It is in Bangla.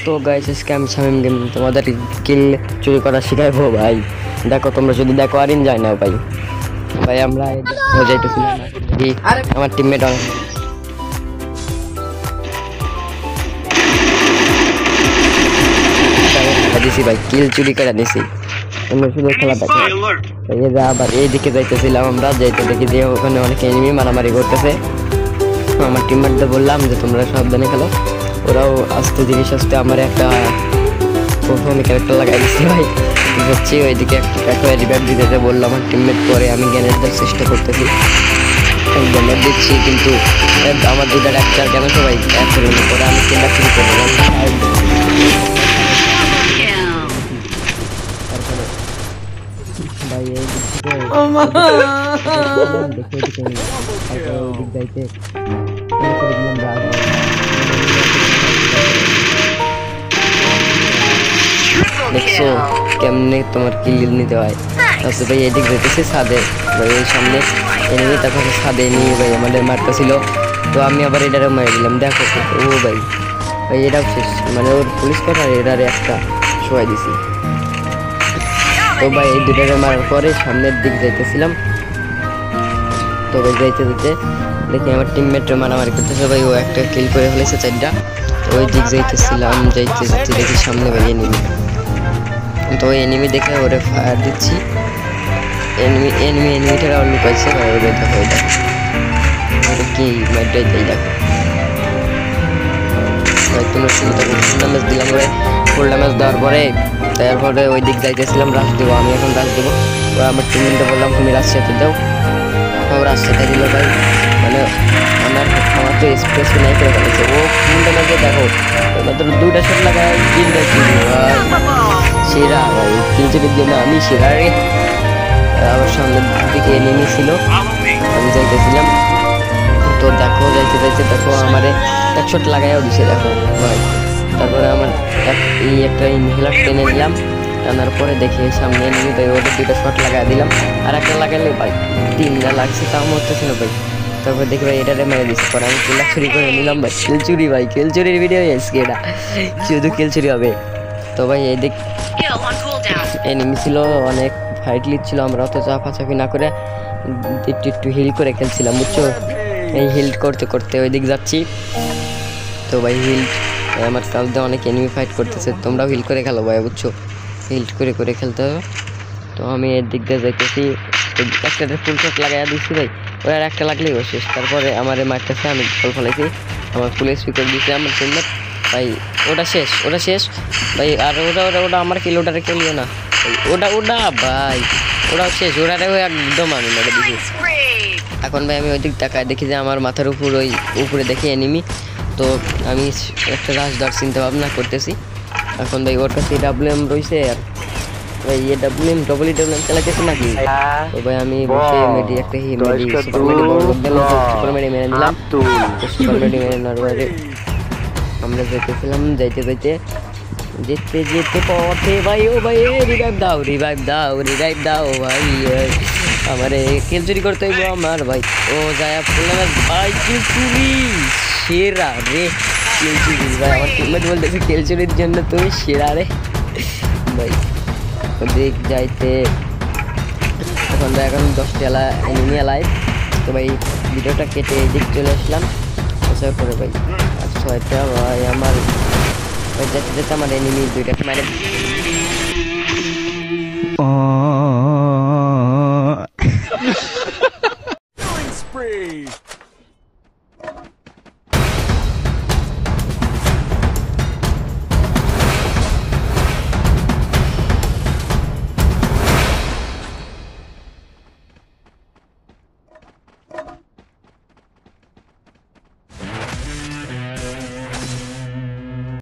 তো গাইস আজকে আমি শামিম গেম তোমাদের কিল চুরি করা শিখাইবো ভাই। দেখো তোমরা যদি দেখো আরিন যায় না ভাই। ভাই আমরা যাইতেছিলাম আমার টিমমেট দিছি ভাই, কিল চুরি করে দিছি। তোমরা শুধু খেলা দেখো। আবার এইদিকে যাইতেছিলাম, আমরা যাইতে দেখি যে ওখানে অনেক এনিমি মারামারি করতেছে। আমার টিমমেটদের বললাম যে তোমরা সাবধানে খেলো। ওরাও আস্তে জিনিস আসতে আমার একটা প্রথমে ক্যারেক্টার লাগাই দিচ্ছে ভাই। হচ্ছে ওইদিকে একটা রিভাইভ দিতে বললাম আমার টিমমেট, পরে আমি গ্যানেট দেওয়ার চেষ্টা করতেছি, গ্যানেট দিচ্ছি কিন্তু আমার দুটার একটা কেন সবাই পরে আমি চিন্তা শুরু করলাম। ভাই এই দিক থেকে দেখছো কেমনে তোমার কিল নিতে হয়। আচ্ছা ভাই এদিক যেতেছে ছাদে ভাই, এই সামনে এনিমি, তারপরে ছাদে নিয়ে ভাই আমাদের মারতেছিল। তো আমি আবার এটারে মারি দিলাম। দেখো ও ভাই ভাই এটাও শেষ, মানে ওর পুলিশ কথা এটারে একটা শোয়াই দিছি। তো ভাই এই দুটারে মারার পরে সামনের দিক যাইতেছিলাম। তো ভাই যাইতে যেতে দেখি আমার টিমমেটরা মারামারি করতেছে ভাই, ও একটা কিল করে ফেলেছে 4টা। ওই দিক যাইতেছিলাম, যাইতে যাইতে দেখি সামনে ভাই এনিমি। তো ওই এনিমি দেখে ওরে ফায়ার দিচ্ছি। এনিমিটারা লুকাইছে ভাই, ওরে দেখো এটা কি মাইটাই তাই দেখো ভাই। তোমরা শুরু থাকো, ফুল ড্যামেজ দিলাম ওরে। ফুল ড্যামেজ দেওয়ার পরে তারপরে ওই দিক যাইতেছিলাম, রাশ দেবো আমি, এখন রাশ দেবো। তো আমার টিমমেটকে বললাম তুমি রাশিয়াতে দাও, ও রাশিয়াতে দিল ভাই। মানে আমার তো স্পেস নাই করে ফেলেছে ও। ফুল ড্যামেজে দেখো মাত্র 2টা শট লাগায় কিলটা ভাই, সেরা ভাই। কিলচুরির জন্য আমি সেরা রে। আবার সামনের দিকে এনিমি ছিল, আমি যাইতেছিলাম। তো দেখো যাইতে যাইতে দেখো আমারে 1 শট লাগাইও দিছে দেখো ভাই। তারপরে আমার এই একটা ইনহেলার টেনে নিলাম, টানার পরে দেখি সামনে এনিমি ভাই, ওদের 2টা শট লাগাই দিলাম। আর একটা লাগাইলে ভাই 3টা লাগছে, তাও মরতেছিল ভাই। তারপর দেখি ভাই এটারে মেরে দিচ্ছে, পরে আমি কিল চুরি করে নিলাম ভাই। কিল চুরি ভাই, কিল চুরির ভিডিও আজকে এটা, শুধু কিল চুরি হবে। তো ভাই এই দিক এনিমি ছিল অনেক, ফাইট লিচ্ছিল, আমরা অত চাপাচাপি না করে একটু হিল করে খেলছিলাম বুঝছো। এই হিল করতে করতে ওই দিক যাচ্ছি। তো ভাই হিল আমার সামনে অনেক এনিমি ফাইট করতেছে, তোমরাও হিল করে খেলো ভাই বুঝছো, হিল করে করে খেলতে হবে। তো আমি এর দিক দিয়ে যাইতেছি, একটা ফুল শট লাগাইয়া দিচ্ছি ভাই, ওরা একটা লাগলেই ও শেষ। তারপরে আমার মারতেছে, আমি ফল ফলাইছি, আমার ফুল স্পিকার দিচ্ছে আমার টিমমেট ভাই। ওটা শেষ, ওটা শেষ ভাই। আর ওটা আমার কিল, ওটারে খেলিও না ওটা ভাই, ওটাও শেষ। ওটারে একদম আমি মেরে দিচ্ছি। এখন ভাই আমি ওই দিক তাকায় দেখি যে আমার মাথার উপর ওই উপরে দেখি এনিমি। তো আমি একটা রাশ দাঁড় চিন্তা ভাবনা করতেছি। এখন ভাই ওর কাছে WM রয়েছে, আর ভাই WM চালাইতেছে নাকি। তো ভাই আমি বসে মেডি একটা সুপার মেডি বড় লোক দিলাম, সুপার মেডি মেরে নিলাম। সুপার মেডি মেরে নেওয়ার পরে আমরা যাইতেছিলাম, যাইতে যেতে পথে ভাই ও ভাই রিভাইভ দাও ভাই, আমারে কিল চুরি করতে হইব আমার ভাই। ও যায় ভাই কিল চুরি সেরা রে, কিল চুরি ভাই। আমার টিমমেট বলতেছে কিল চুরির জন্য তুমি সেরা রে ভাই। ওদিক যাইতে এখন 10টা এনিমি লাইভ। তো ভাই ভিডিওটা কেটে এদিক চলে আসলাম, আসার পরে ভাই আর 6টা ভাই আমার যেতে আমার এনিমি 2টা মারে।